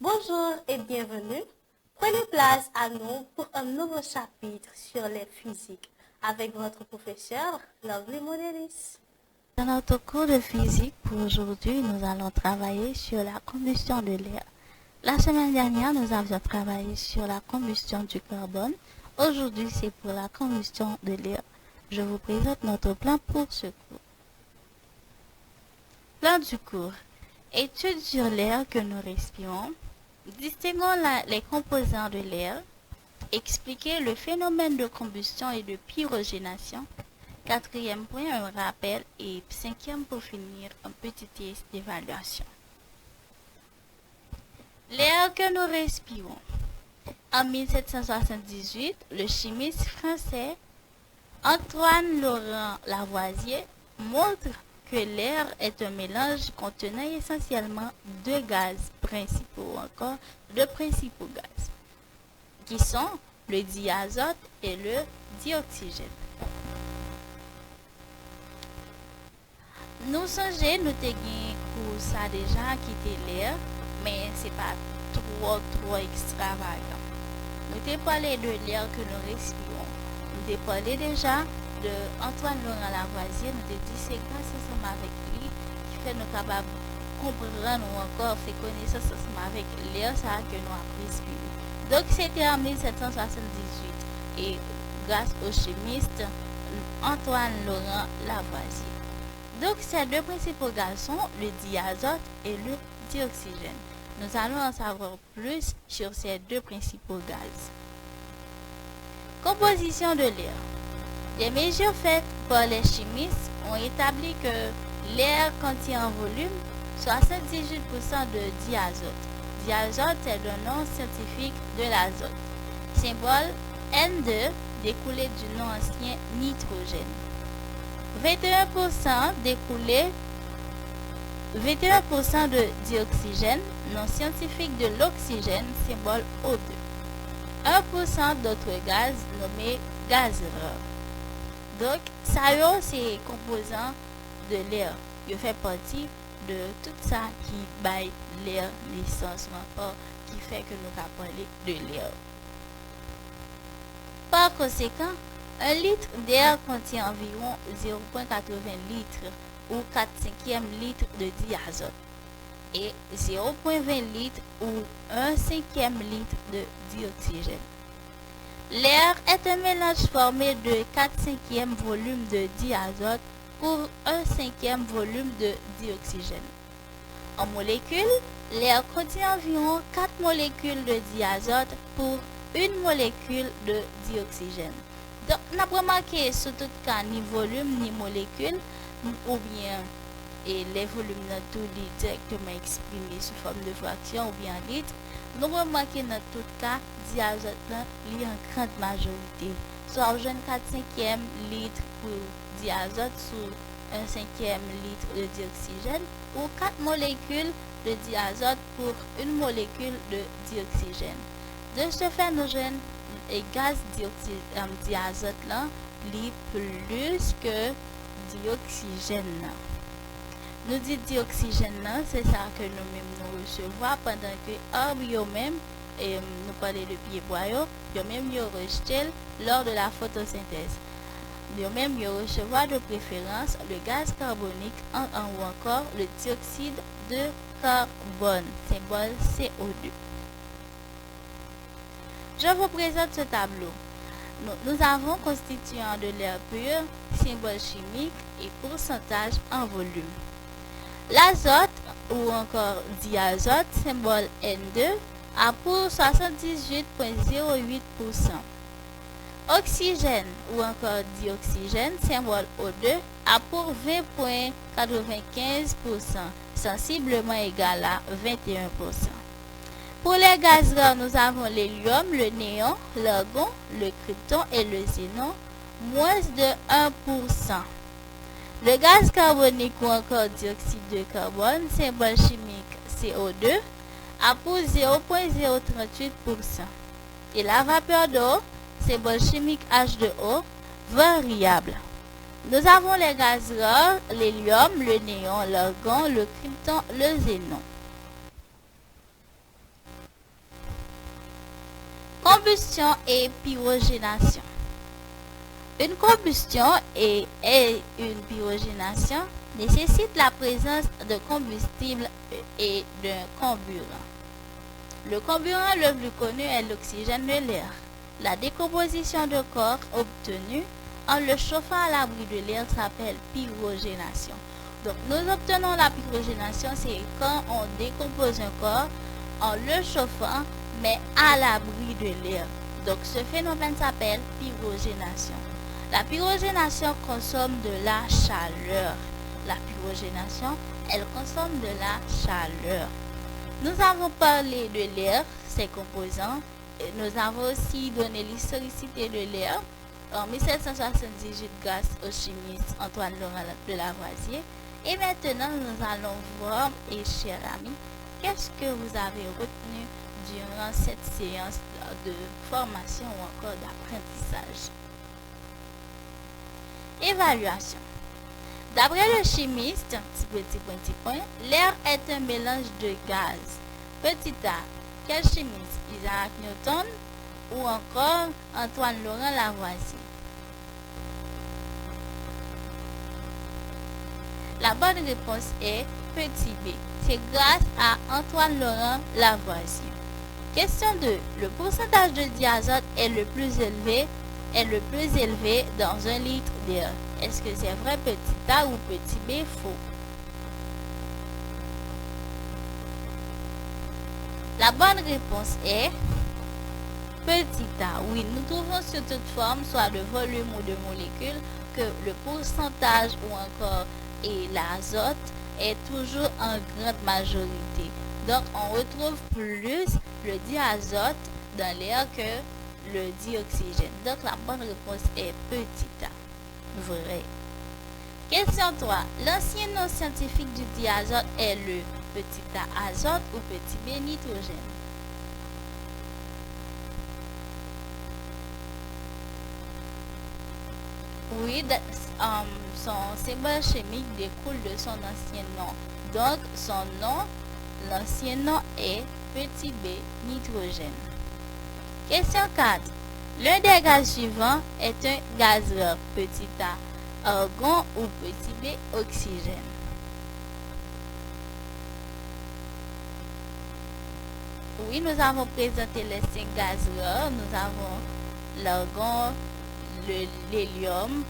Bonjour et bienvenue. Prenez place à nous pour un nouveau chapitre sur les physiques avec votre professeur Lovely Modelis. Dans notre cours de physique pour aujourd'hui, nous allons travailler sur la combustion de l'air. La semaine dernière, nous avions travaillé sur la combustion du carbone. Aujourd'hui, c'est pour la combustion de l'air. Je vous présente notre plan pour ce cours. Plan du cours. Étude sur l'air que nous respirons. Distinguons les composants de l'air. Expliquer le phénomène de combustion et de pyrogénation. Quatrième point, un rappel. Et cinquième, pour finir, un petit test d'évaluation. L'air que nous respirons. En 1778, le chimiste français Antoine Laurent Lavoisier montre que l'air est un mélange contenant essentiellement deux gaz principaux, ou encore deux principaux gaz, qui sont le diazote et le dioxygène. Nous songeons, nous avons ça déjà quitté l'air, mais ce n'est pas trop extravagant. Nous avons parlé de l'air que nous respirons. Nous avons parlé déjà de Antoine Laurent Lavoisier. Nous avons dit c'est grâce ensemble avec lui qui fait nous capables de comprendre ou encore faire connaissance ensemble avec l'air ça que nous avons respiré. Donc c'était en 1778 et grâce au chimiste Antoine Laurent Lavoisier. Donc ces deux principaux gaz sont le diazote et le dioxygène. Nous allons en savoir plus sur ces deux principaux gaz. Composition de l'air. Des mesures faites par les chimistes ont établi que l'air contient en volume 78% de diazote. Diazote est le nom scientifique de l'azote. Symbole N2 découlé du nom ancien nitrogène. 21% de dioxygène, nom scientifique de l'oxygène, symbole O2. 1% d'autres gaz nommés gaz rares. Donc, ça c'est composant de l'air. Il fait partie de tout ça qui baille l'air l'essence encore, qui fait que nous avons parlé de l'air. Par conséquent, 1 litre d'air contient environ 0,80 litres ou 4/5 litre de diazote et 0,20 litres ou 1/5 litre de dioxygène. L'air est un mélange formé de 4/5 volume de diazote pour 1/5 volume de dioxygène. En molécules, l'air contient environ 4 molécules de diazote pour une molécule de dioxygène. Donc, on a remarqué sur tout cas ni volume ni molécule ou bien et les volumes dans tout directement exprimés sous forme de fraction ou bien litre. Nous remarquons dans tout cas diazote là li en grande majorité. Soit jeune 4/5 litre pour diazote sur 1/5 litre de dioxygène ou 4 molécules de diazote pour une molécule de dioxygène. De ce fait, nous jeunes et gaz diazote là li plus que dioxygène. Nous dit dioxygène là, c'est ça que nous-mêmes nous recevons pendant que or même et nous parlons de pied bois yo même yo rejeté lors de la photosynthèse. Yo même yo recevoir de préférence le gaz carbonique ou encore le dioxyde de carbone, symbole CO2. Je vous présente ce tableau. Nous avons constituant de l'air pur, symbole chimique et pourcentage en volume. L'azote ou encore diazote, symbole N2, a pour 78,08%. Oxygène ou encore dioxygène, symbole O2, a pour 20,95%, sensiblement égal à 21%. Pour les gaz rares, nous avons l'hélium, le néon, l'argon, le krypton et le xénon, moins de 1%. Le gaz carbonique ou encore dioxyde de carbone, symbole chimique CO2, a pour 0,038%. Et la vapeur d'eau, symbole chimique H2O, variable. Nous avons les gaz rares, l'hélium, le néon, l'argon, le krypton, le xénon. Combustion et pyrogénation. Une combustion et une pyrogénation nécessitent la présence de combustible et d'un carburant. Le carburant le plus connu est l'oxygène de l'air. La décomposition de corps obtenue en le chauffant à l'abri de l'air s'appelle pyrogénation. Donc nous obtenons la pyrogénation, c'est quand on décompose un corps en le chauffant mais à l'abri de l'air. Donc ce phénomène s'appelle pyrogénation. La pyrogénation consomme de la chaleur. La pyrogénation, elle consomme de la chaleur. Nous avons parlé de l'air, ses composants. Et nous avons aussi donné l'historicité de l'air. En 1778, grâce au chimiste Antoine Laurent de Lavoisier. Et maintenant, nous allons voir, et chers amis, qu'est-ce que vous avez retenu durant cette séance de formation ou encore d'apprentissage. Évaluation. D'après le chimiste, petit point, l'air est un mélange de gaz. Petit a, quel chimiste? Isaac Newton ou encore Antoine Laurent Lavoisier? La bonne réponse est petit b. C'est grâce à Antoine Laurent Lavoisier. Question 2. Le pourcentage de diazote est le plus élevé dans un litre d'air. Est-ce que c'est vrai petit a ou petit b? Faux. La bonne réponse est petit a. Oui, nous trouvons sur toute forme, soit de volume ou de molécules, que le pourcentage ou encore et l'azote est toujours en grande majorité. Donc, on retrouve plus le diazote dans l'air que le dioxygène. Donc, la bonne réponse est petit a. Vrai. Question 3. L'ancien nom scientifique du diazote est le petit a azote ou petit b nitrogène? Oui, son symbole chimique découle de son ancien nom. Donc, son nom, l'ancien nom est petit b nitrogène. Question 4. L'un des gaz suivants est un gaz rare. Petit a argon ou petit b oxygène? Oui, nous avons présenté les 5 gaz rares. Nous avons l'argon, l'hélium,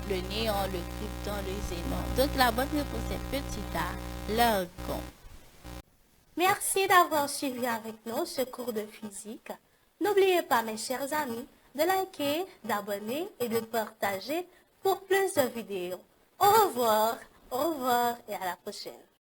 le néon, le krypton, le xénon. Donc la bonne réponse est petit a, l'argon. Merci d'avoir suivi avec nous ce cours de physique. N'oubliez pas, mes chers amis, de liker, d'abonner et de partager pour plus de vidéos. Au revoir et à la prochaine.